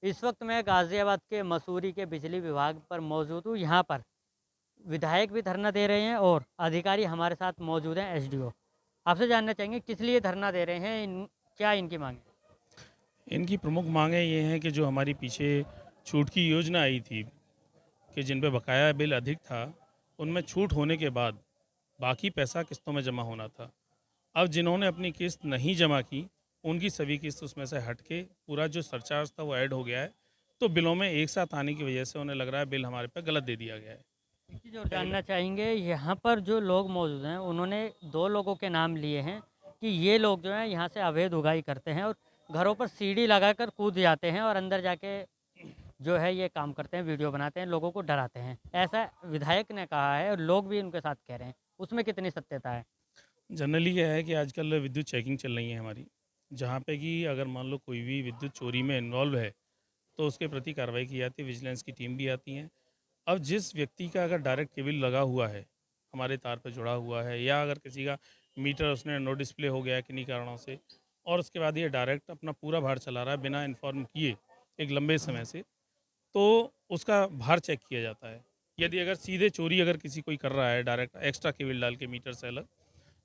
इस वक्त मैं गाज़ियाबाद के मसूरी के बिजली विभाग पर मौजूद हूँ। यहाँ पर विधायक भी धरना दे रहे हैं और अधिकारी हमारे साथ मौजूद हैं, एसडीओ। आपसे जानना चाहेंगे किस लिए धरना दे रहे हैं, क्या इनकी मांग है? इनकी प्रमुख मांगें ये हैं कि जो हमारी पीछे छूट की योजना आई थी कि जिन पे बकाया बिल अधिक था, उनमें छूट होने के बाद बाकी पैसा किस्तों में जमा होना था। अब जिन्होंने अपनी किस्त नहीं जमा की, उनकी सभी किस्त उसमें से हट के पूरा जो सरचार्ज था वो ऐड हो गया है। तो बिलों में एक साथ आने की वजह से उन्हें लग रहा है बिल हमारे पे गलत दे दिया गया है। एक चीज़ और पहले जानना चाहेंगे, यहाँ पर जो लोग मौजूद हैं, उन्होंने 2 लोगों के नाम लिए हैं कि ये लोग जो हैं यहाँ से अवैध उगाही करते हैं और घरों पर सीढ़ी लगाकर कूद जाते हैं और अंदर जाके जो है ये काम करते हैं, वीडियो बनाते हैं, लोगों को डराते हैं। ऐसा विधायक ने कहा है और लोग भी उनके साथ कह रहे हैं। उसमें कितनी सत्यता है? जनरली क्या है कि आजकल विद्युत चेकिंग चल रही है हमारी, जहाँ पे कि अगर मान लो कोई भी विद्युत चोरी में इन्वॉल्व है, तो उसके प्रति कार्रवाई की जाती है, विजिलेंस की टीम भी आती है। अब जिस व्यक्ति का अगर डायरेक्ट केबल लगा हुआ है, हमारे तार पे जुड़ा हुआ है, या अगर किसी का मीटर उसने नो डिस्प्ले हो गया है किन्हीं कारणों से, और उसके बाद ये डायरेक्ट अपना पूरा भार चला रहा है बिना इन्फॉर्म किए एक लंबे समय से, तो उसका भार चेक किया जाता है। यदि अगर सीधे चोरी अगर किसी कोई कर रहा है डायरेक्ट एक्स्ट्रा केबल डाल के मीटर से अलग,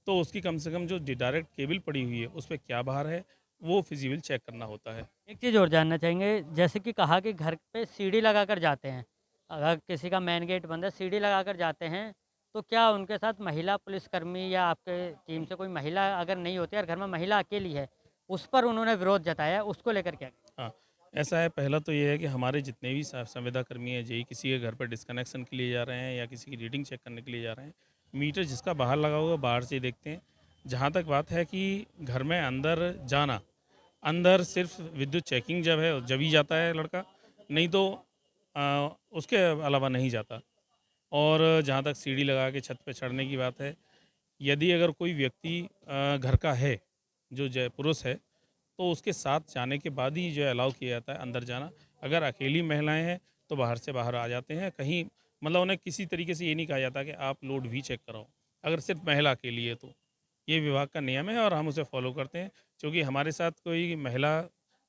तो उसकी कम से कम जो डायरेक्ट केबल पड़ी हुई है उस पर क्या भार है, वो फिजिबल चेक करना होता है। एक चीज़ और जानना चाहेंगे, जैसे कि कहा कि घर पे सीढ़ी लगाकर जाते हैं। अगर किसी का मेन गेट बंद है, सीढ़ी लगाकर जाते हैं, तो क्या उनके साथ महिला पुलिसकर्मी या आपके टीम से कोई महिला अगर नहीं होती और घर में महिला अकेली है, उस पर उन्होंने विरोध जताया है, उसको लेकर क्या? हाँ, ऐसा है। पहला तो ये है कि हमारे जितने भी संविदा कर्मी हैं, जेई किसी के घर पर डिस्कनेक्शन के लिए जा रहे हैं या किसी की रीडिंग चेक करने के लिए जा रहे हैं, मीटर जिसका बाहर लगा हुआ है बाहर से ही देखते हैं। जहाँ तक बात है कि घर में अंदर जाना, अंदर सिर्फ विद्युत चेकिंग जब है जब ही जाता है लड़का, नहीं तो उसके अलावा नहीं जाता। और जहाँ तक सीढ़ी लगा के छत पे चढ़ने की बात है, यदि अगर कोई व्यक्ति घर का है, जो पुरुष है, तो उसके साथ जाने के बाद ही जो है अलाउ किया जाता है अंदर जाना। अगर अकेली महिलाएं हैं तो बाहर से बाहर आ जाते हैं। कहीं मतलब उन्हें किसी तरीके से ये नहीं कहा जाता कि आप लोड भी चेक कराओ, अगर सिर्फ महिला अकेली है तो। ये विभाग का नियम है और हम उसे फॉलो करते हैं, क्योंकि हमारे साथ कोई महिला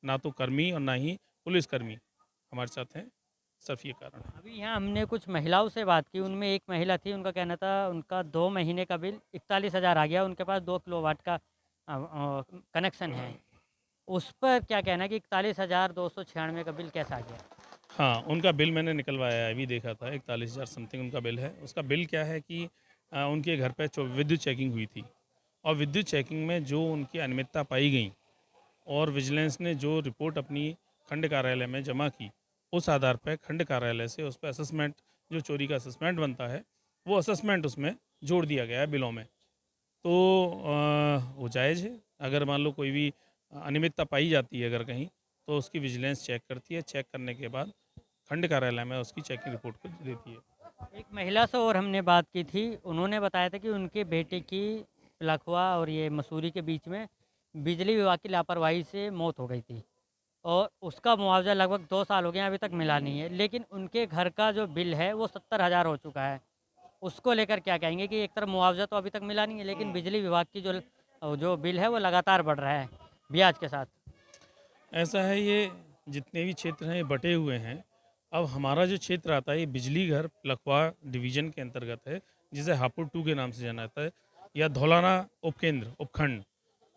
ना तो कर्मी और ना ही पुलिसकर्मी हमारे साथ हैं। सिर्फ ये कारण है। अभी यहाँ हमने कुछ महिलाओं से बात की, उनमें एक महिला थी, उनका कहना था उनका 2 महीने का बिल 41,000 आ गया, उनके पास 2 किलोवाट का कनेक्शन है। उस पर क्या कहना है कि 41,296 का बिल कैसा आ गया? हाँ, उनका बिल मैंने निकलवाया है, अभी देखा था 41,000 समथिंग उनका बिल है। उसका बिल क्या है कि उनके घर पे विद्युत चेकिंग हुई थी, और विद्युत चेकिंग में जो उनकी अनियमितता पाई गई और विजिलेंस ने जो रिपोर्ट अपनी खंड कार्यालय में जमा की, उस आधार पर खंड कार्यालय से उस पर असेसमेंट, जो चोरी का असेसमेंट बनता है, वो असेसमेंट उसमें जोड़ दिया गया है बिलों में। तो वो जायज़ है। अगर मान लो कोई भी अनियमितता पाई जाती है अगर कहीं, तो उसकी विजिलेंस चेक करती है, चेक करने के बाद खंड कार्यालय में उसकी चेकिंग रिपोर्ट को देती है। एक महिला से और हमने बात की थी, उन्होंने बताया था कि उनके बेटे की लखवा और ये मसूरी के बीच में बिजली विभाग की लापरवाही से मौत हो गई थी और उसका मुआवजा लगभग 2 साल हो गए हैं, अभी तक मिला नहीं है। लेकिन उनके घर का जो बिल है वो 70,000 हो चुका है। उसको लेकर क्या कहेंगे कि एक तरफ मुआवजा तो अभी तक मिला नहीं है, लेकिन बिजली विभाग की जो बिल है वो लगातार बढ़ रहा है ब्याज के साथ। ऐसा है, ये जितने भी क्षेत्र हैं ये बटे हुए हैं। अब हमारा जो क्षेत्र आता है ये बिजली घर लखवा डिवीज़न के अंतर्गत है, जिसे हापुड़ 2 के नाम से जाना जाता है, या धौलाना उपकेंद्र उपखंड।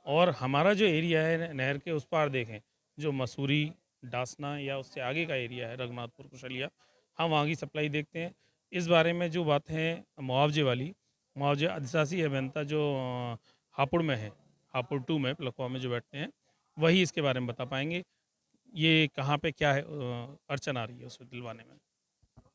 और हमारा जो एरिया है नहर के उस पार देखें, जो मसूरी, डासना या उससे आगे का एरिया है रघुनाथपुर कुशलिया, हम वहाँ की सप्लाई देखते हैं। इस बारे में जो बात है मुआवजे वाली, मुआवजे अधिशासी अभियंता जो हापुड़ में है, हापुड़ 2 में लखवा में जो बैठते हैं, वही इसके बारे में बता पाएंगे। ये कहाँ पे क्या है अड़चन आ रही है उसको दिलवाने में।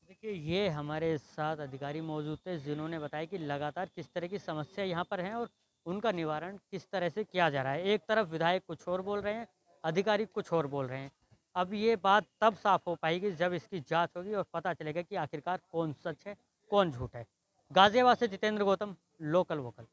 देखिए, ये हमारे साथ अधिकारी मौजूद थे जिन्होंने बताया कि लगातार किस तरह की समस्या यहाँ पर हैं और उनका निवारण किस तरह से किया जा रहा है। एक तरफ विधायक कुछ और बोल रहे हैं, अधिकारी कुछ और बोल रहे हैं। अब ये बात तब साफ हो पाएगी जब इसकी जांच होगी और पता चलेगा कि आखिरकार कौन सच है, कौन झूठ है। गाजियाबाद से जितेंद्र गौतम, लोकल वोकल।